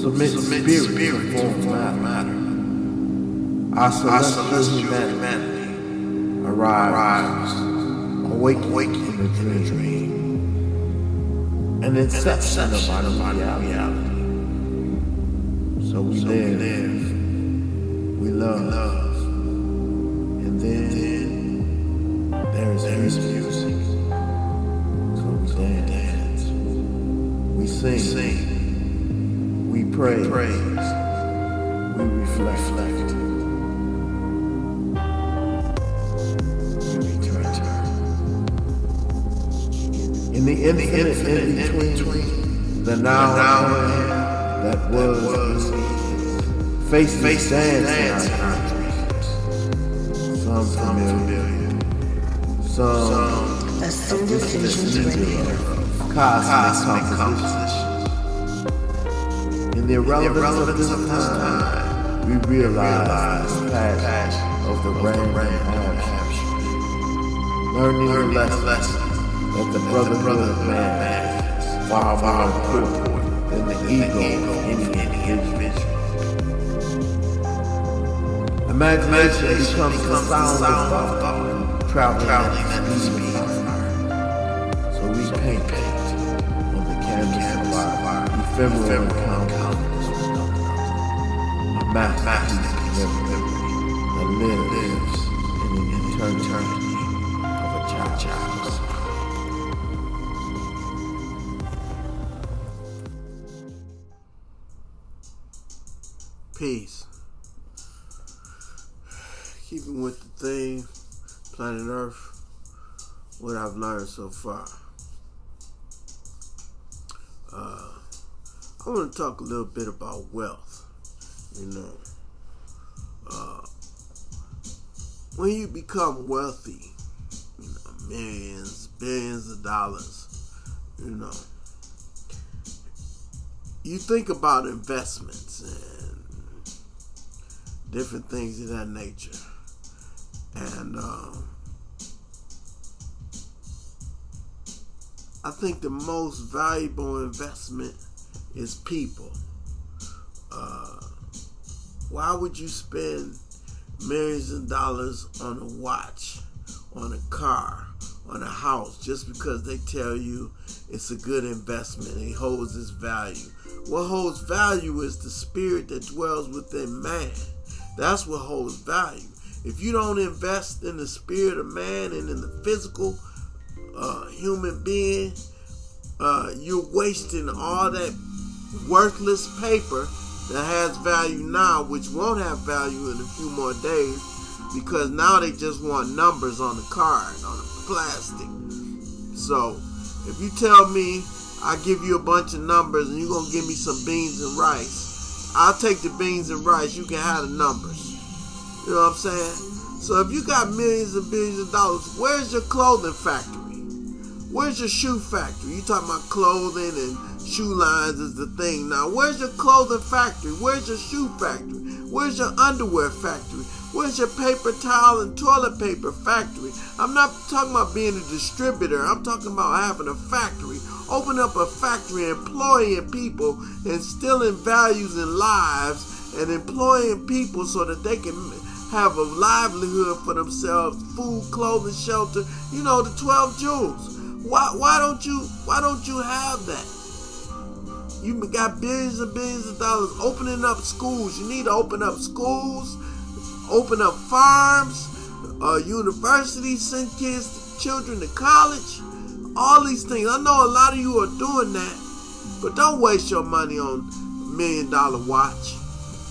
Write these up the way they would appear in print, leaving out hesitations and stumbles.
submit spirit to form matter. Our celestial humanity arrives, awakening in a dream, an inception of our reality. So we live, we love, and then there is music. So we dance, we sing, we praise, we reflect. In the infinite in between, the now that was, faces dance in our dreams. Some familiar, some a single vision, cosmic composition. In the irrelevance of this time, we realize the passion of the random action, learning the lesson that the brotherhood of man is far more important than the ego of any individual. Imagination becomes the sound of thought, traveling at the speed of light. So we paint on the canvas of our ephemeral encounters, a masterpiece of memory that lives in an eternity of a child. Peace. Keeping with the theme, planet Earth, what I've learned so far. I want to talk a little bit about wealth. When you become wealthy, millions, billions of dollars, you think about investments and different things of that nature. And I think the most valuable investment is people. Why would you spend millions of dollars on a watch, on a car, on a house, just because they tell you it's a good investment and it holds its value? What holds value is the spirit that dwells within man. That's what holds value. If you don't invest in the spirit of man and in the physical human being, you're wasting all that worthless paper that has value now, which won't have value in a few more days, because now they just want numbers on the card, on the plastic. So if you tell me I give you a bunch of numbers and you're going to give me some beans and rice, I'll take the beans and rice. You can have the numbers. You know what I'm saying? So if you got millions and billions of dollars, where's your clothing factory? Where's your shoe factory? You talking about clothing and shoe lines is the thing now. Where's your clothing factory? Where's your shoe factory? Where's your underwear factory? Where's your paper towel and toilet paper factory? I'm not talking about being a distributor. I'm talking about having a factory. Open up a factory, employing people, instilling values in lives, and employing people so that they can have a livelihood for themselves, food, clothing, shelter, the 12 jewels. Why don't you have that? You got billions and billions of dollars opening up schools. You need to open up schools, open up farms, universities, send children to college, all these things. I know a lot of you are doing that, but don't waste your money on $1 million watch,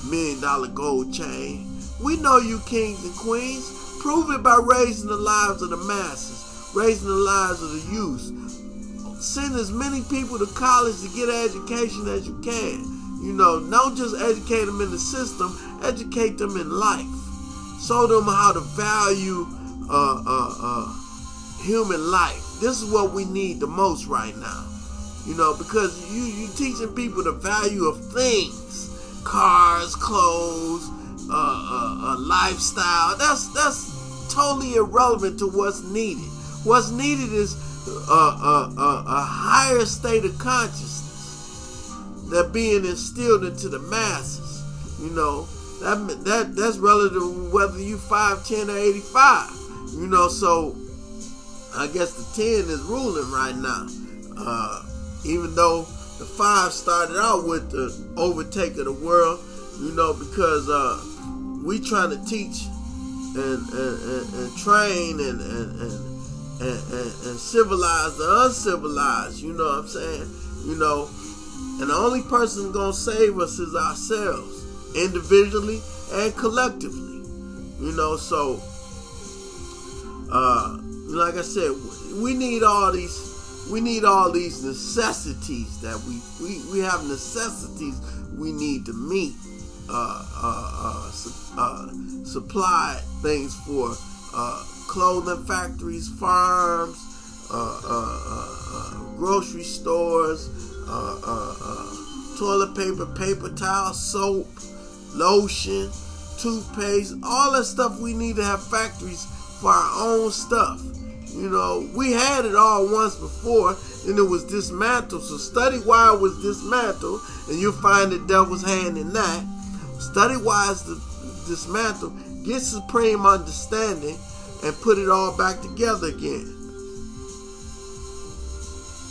$1 million gold chain. We know you kings and queens. Prove it by raising the lives of the masses, raising the lives of the youth. Send as many people to college to get an education as you can. Don't just educate them in the system, educate them in life. Show them how to value human life. This is what we need the most right now. Because you teaching people the value of things, cars, clothes, lifestyle. That's totally irrelevant to what's needed. What's needed is a higher state of consciousness. that being instilled into the masses. You know, that's relative to whether you 5, 10, or 85. You know, so I guess the 10 is ruling right now. Even though the 5 started out with the overtake of the world, you know, because we trying to teach and train and civilize the uncivilized. You know what I'm saying? You know, and the only person gonna save us is ourselves, individually and collectively. You know, so like I said, we need all these necessities that we have necessities we need to meet. Supply things for clothing factories, farms, grocery stores, toilet paper, paper towel, soap, lotion, toothpaste, all that stuff. We need to have factories for our own stuff. You know, we had it all once before and it was dismantled. So study why it was dismantled and you'll find the devil's hand in that. Study why it's dismantled, get supreme understanding, and put it all back together again.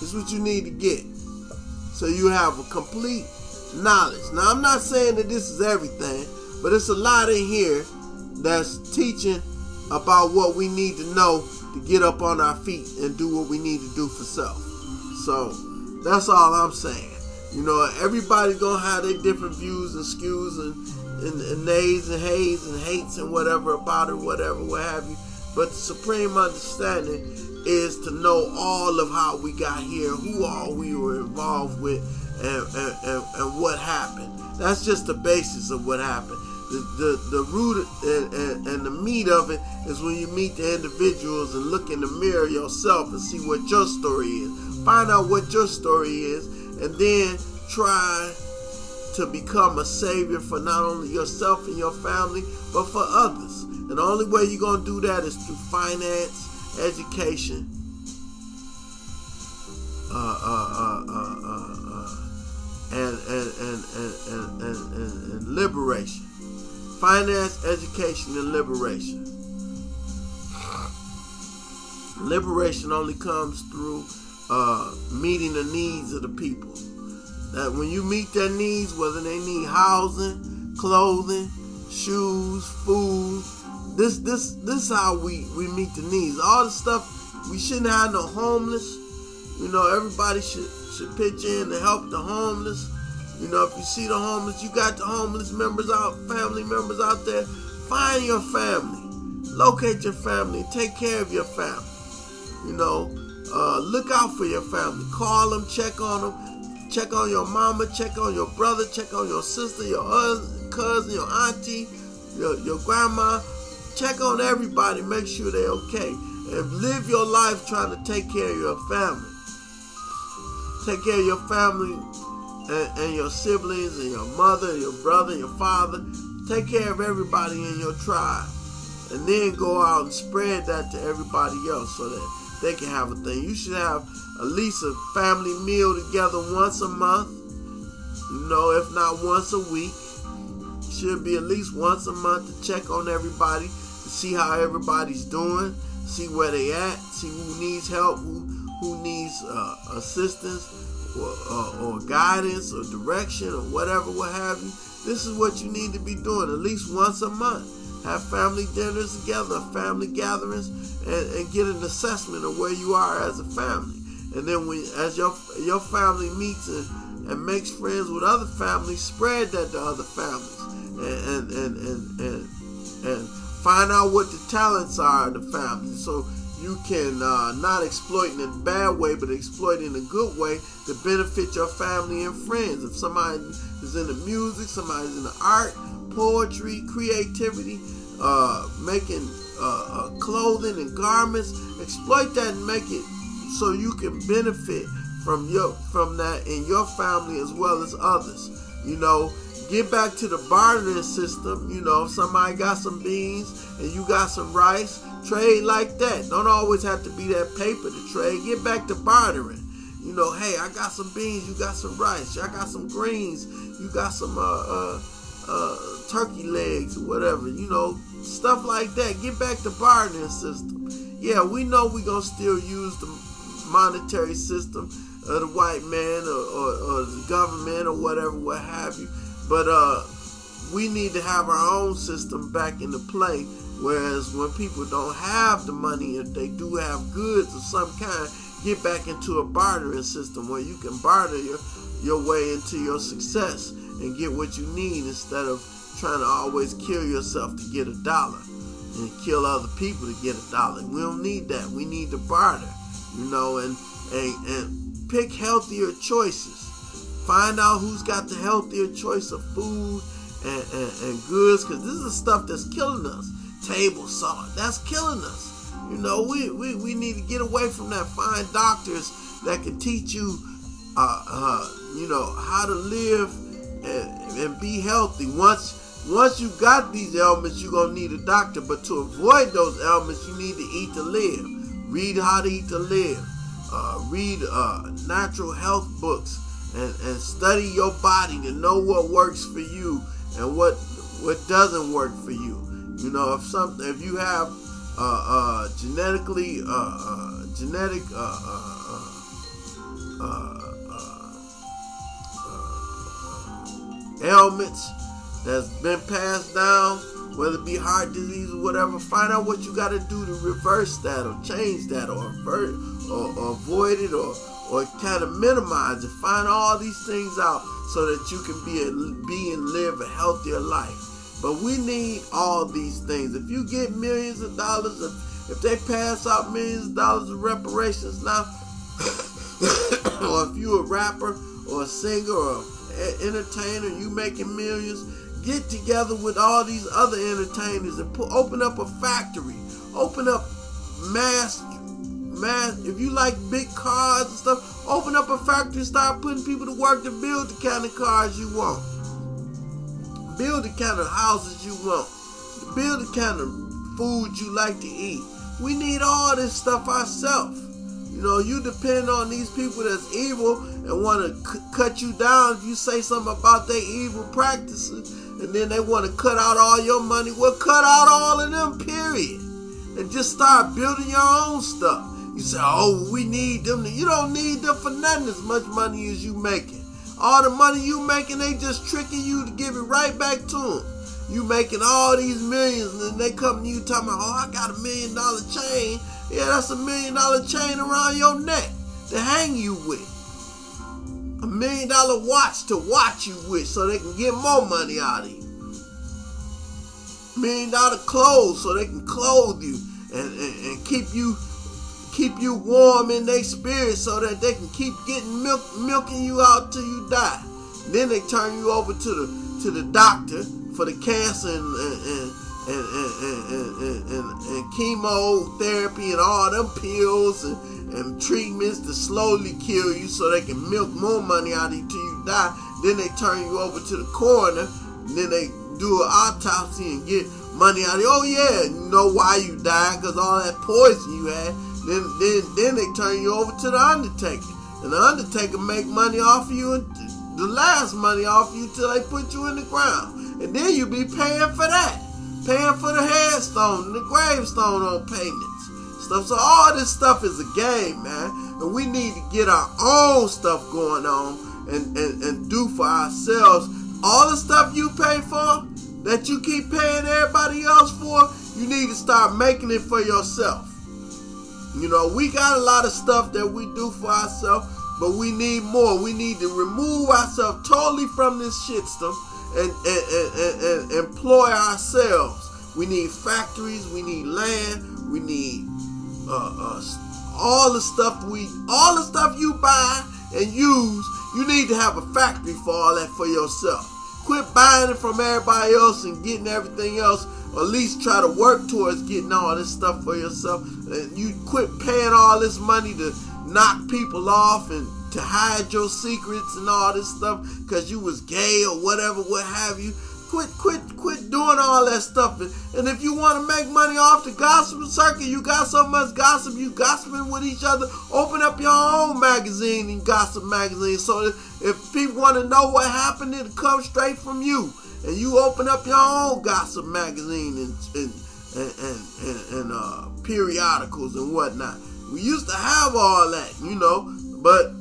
This is what you need to get. So you have a complete knowledge. Now, I'm not saying that this is everything, but it's a lot in here that's teaching about what we need to know to get up on our feet and do what we need to do for self. So that's all I'm saying. You know, everybody's gonna have their different views and skews and nays and hays and hates and whatever about it, whatever, what have you. But the supreme understanding is to know all of how we got here, who all we were involved with, and what happened. That's just the basis of what happened. The root and the meat of it is when you meet the individuals and look in the mirror yourself and see what your story is. Find out what your story is, and then try to become a savior for not only yourself and your family, but for others. And the only way you're going to do that is through finance, education, and liberation. Finance, education, and liberation. Liberation only comes through meeting the needs of the people. That when you meet their needs, whether they need housing, clothing, shoes, food, this is how we meet the needs. All the stuff, we shouldn't have no homeless. You know, everybody should pitch in to help the homeless. You know, if you see the homeless, you got the homeless members out, family members out there. Find your family, locate your family, take care of your family. You know, look out for your family. Call them, check on them. Check on your mama, check on your brother, check on your sister, your cousin, your auntie, your grandma. Check on everybody, make sure they're okay. And live your life trying to take care of your family. Take care of your family and your siblings and your mother, your brother, your father. Take care of everybody in your tribe. And then go out and spread that to everybody else so that they can have a thing. You should have at least a family meal together once a month. You know, if not once a week. Should be at least once a month to check on everybody, to see how everybody's doing, see where they at, see who needs help, who needs assistance or guidance or direction or whatever, what have you. This is what you need to be doing at least once a month. Have family dinners together, family gatherings, and get an assessment of where you are as a family. And then as your family meets and makes friends with other families, spread that to other families. And find out what the talents are of the family, so you can not exploit in a bad way, but exploit in a good way to benefit your family and friends. If somebody is into music, somebody's into art, poetry, creativity, making clothing and garments, exploit that and make it so you can benefit from that in your family as well as others. You know, get back to the bartering system. You know, if somebody got some beans and you got some rice, trade like that. Don't always have to be that paper to trade. Get back to bartering. You know, hey, I got some beans, you got some rice, I got some greens, you got some turkey legs or whatever, you know, stuff like that. Get back to bartering system. Yeah, we know we're going to still use the monetary system of the white man or the government or whatever, what have you. But we need to have our own system back into play. Whereas when people don't have the money, if they do have goods of some kind, get back into a bartering system where you can barter your way into your success and get what you need instead of trying to always kill yourself to get $1 and kill other people to get $1. We don't need that. We need to barter, you know, and pick healthier choices. Find out who's got the healthier choice of food and goods, because this is the stuff that's killing us. Table salt, that's killing us. You know, we need to get away from that. Find doctors that can teach you, you know, how to live and be healthy. Once you got these ailments, you're going to need a doctor. But to avoid those ailments, you need to eat to live. Read how to eat to live. Read natural health books and study your body to know what works for you and what doesn't work for you. You know, if you have genetic ailments that's been passed down, whether it be heart disease or whatever, find out what you got to do to reverse that or change that or avert or avoid it or kind of minimize it. Find all these things out so that you can be and live a healthier life. But we need all these things. If you get millions of dollars, if they pass out millions of dollars of reparations now, or if you're a rapper or a singer or an entertainer, you making millions, get together with all these other entertainers and open up a factory. Open up mass. If you like big cars and stuff, open up a factory and start putting people to work to build the kind of cars you want. Build the kind of houses you want. Build the kind of food you like to eat. We need all this stuff ourselves. You know, you depend on these people that's evil and want to cut you down if you say something about their evil practices, and then they want to cut out all your money. Well, cut out all of them, period. And just start building your own stuff. You say, oh, we need them. You don't need them for nothing as much money as you making. All the money you making, they just tricking you to give it right back to them. You making all these millions, and then they come to you talking about, oh, I got $1 million chain. Yeah, that's $1 million chain around your neck to hang you with. $1 million watch to watch you with so they can get more money out of you. $1 million clothes so they can clothe you and keep you warm in their spirit so that they can keep getting milking you out till you die. Then they turn you over to the doctor for the cancer and chemotherapy and all them pills and treatments to slowly kill you so they can milk more money out of you till you die. Then they turn you over to the coroner, and then they do an autopsy and get money out of you. Oh yeah, you know why you died, because all that poison you had. Then they turn you over to the undertaker, and the undertaker make money off of you, and the last money off of you till they put you in the ground, and then you be paying for that, paying for the headstone and the gravestone on payments, stuff. So all this stuff is a game, man, and we need to get our own stuff going on and do for ourselves. All the stuff you pay for that you keep paying everybody else for, you need to start making it for yourself. You know, we got a lot of stuff that we do for ourselves, but we need more. We need to remove ourselves totally from this system and employ ourselves. We need factories, we need land, we need all the stuff you buy and use. You need to have a factory for all that for yourself. Quit buying it from everybody else and getting everything else. Or at least try to work towards getting all this stuff for yourself. And you quit paying all this money to knock people off and to hide your secrets and all this stuff because you was gay or whatever, what have you. Quit doing all that stuff. And if you want to make money off the gossip circuit, you got so much gossip, you gossiping with each other. Open up your own magazine and gossip magazine, so that if people want to know what happened, it'll come straight from you. And you open up your own gossip magazine and periodicals and whatnot. We used to have all that, but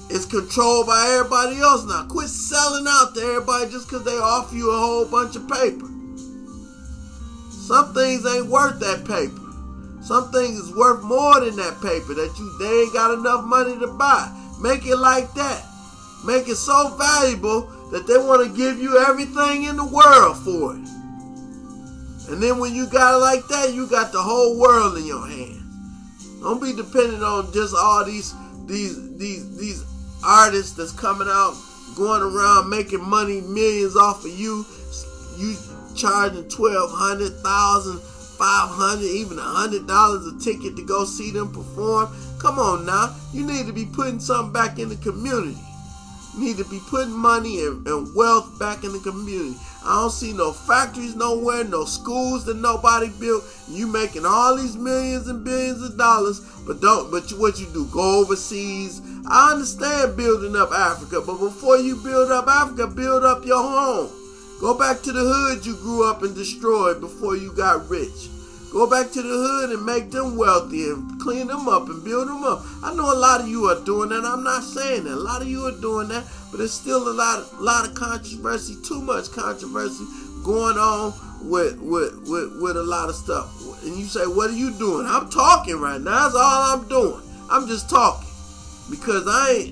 it's controlled by everybody else now. Quit selling out to everybody just because they offer you a whole bunch of paper. Some things ain't worth that paper. Some things is worth more than that paper that they ain't got enough money to buy. Make it like that. Make it so valuable that they want to give you everything in the world for it. And then when you got it like that, you got the whole world in your hands. Don't be dependent on just all these artists that's coming out, going around making money, millions off of you. You charging $1,200, $1,000, $500, even $100 a ticket to go see them perform. Come on now, you need to be putting something back in the community. You need to be putting money and wealth back in the community. I don't see no factories nowhere, no schools that nobody built. You making all these millions and billions of dollars, but what you do? Go overseas. I understand building up Africa, but before you build up Africa, build up your home. Go back to the hood you grew up and destroyed before you got rich. Go back to the hood and make them wealthy and clean them up and build them up. I know a lot of you are doing that. I'm not saying that. A lot of you are doing that, but there's still a lot of controversy, too much controversy going on with a lot of stuff. And you say, what are you doing? I'm talking right now. That's all I'm doing. I'm just talking. Because I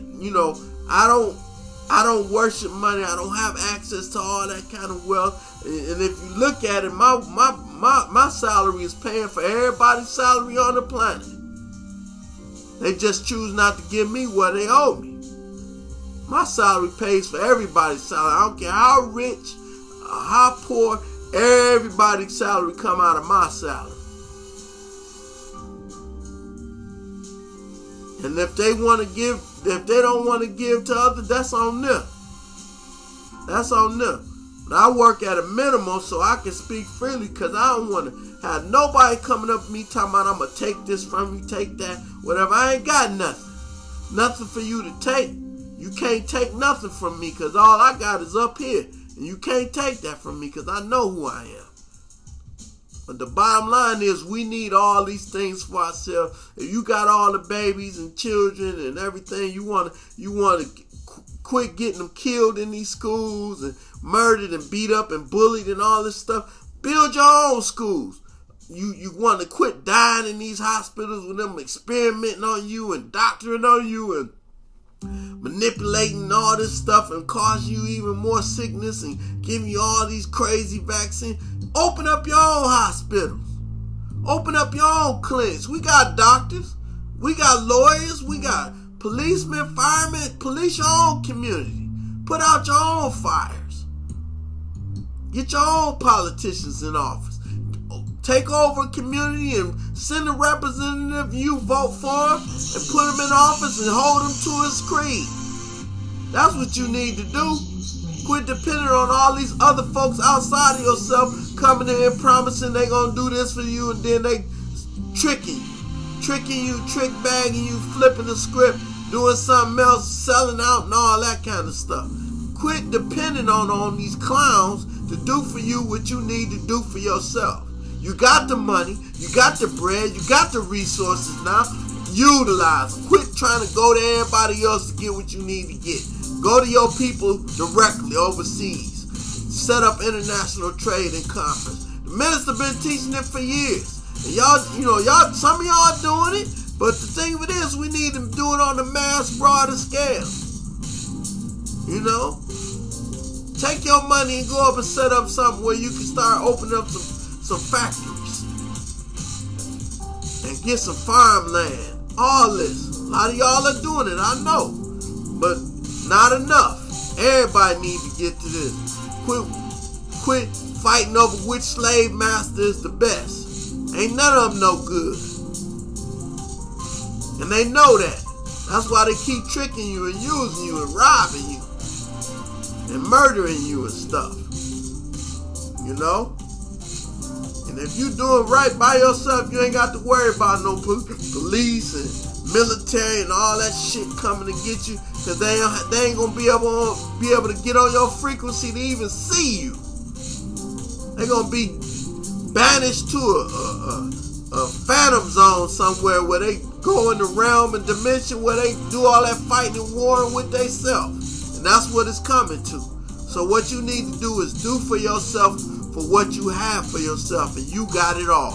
don't worship money. I don't have access to all that kind of wealth. And if you look at it, my salary is paying for everybody's salary on the planet. They just choose not to give me what they owe me. My salary pays for everybody's salary. I don't care how rich or how poor, everybody's salary come out of my salary. And if they don't want to give to others, that's on them. That's on them. But I work at a minimum so I can speak freely, because I don't want to have nobody coming up to me talking about I'm going to take this from you, take that, whatever. I ain't got nothing. Nothing for you to take. You can't take nothing from me, because all I got is up here. And you can't take that from me, because I know who I am. But the bottom line is, we need all these things for ourselves. If you got all the babies and children and everything, you want to quit getting them killed in these schools and murdered and beat up and bullied and all this stuff. Build your own schools. You want to quit dying in these hospitals with them experimenting on you and doctoring on you and manipulating all this stuff and cause you even more sickness and giving you all these crazy vaccines. Open up your own hospitals. Open up your own clinics. We got doctors. We got lawyers. We got policemen, firemen. Police your own community. Put out your own fires. Get your own politicians in office. Take over a community and send a representative you vote for and put him in office and hold him to his creed. That's what you need to do. Quit depending on all these other folks outside of yourself coming in and promising they're going to do this for you, and then they tricking you, trick bagging you, flipping the script, doing something else, selling out and all that kind of stuff. Quit depending on these clowns to do for you what you need to do for yourself. You got the money, you got the bread, you got the resources now. Utilize them. Quit trying to go to everybody else to get what you need to get. Go to your people directly overseas. Set up international trade and commerce. The minister been teaching it for years. And y'all, some of y'all doing it, but the thing of it is, we need to do it on a mass, broader scale. Take your money and go up and set up something where you can start opening up some factories and get some farmland. All this. A lot of y'all are doing it, I know, but not enough. Everybody needs to get to this. Quit fighting over which slave master is the best. Ain't none of them no good. And they know that. That's why they keep tricking you and using you and robbing you and murdering you and stuff. you know? And if you doing right by yourself, you ain't got to worry about no police and military and all that shit coming to get you, because they ain't gonna be able to get on your frequency to even see you. They're gonna be banished to a phantom zone somewhere where they go in the realm and dimension where they do all that fighting and warring with themselves. And that's what it's coming to. So what you need to do is do for yourself for what you have for yourself, and you got it all.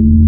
Thank you.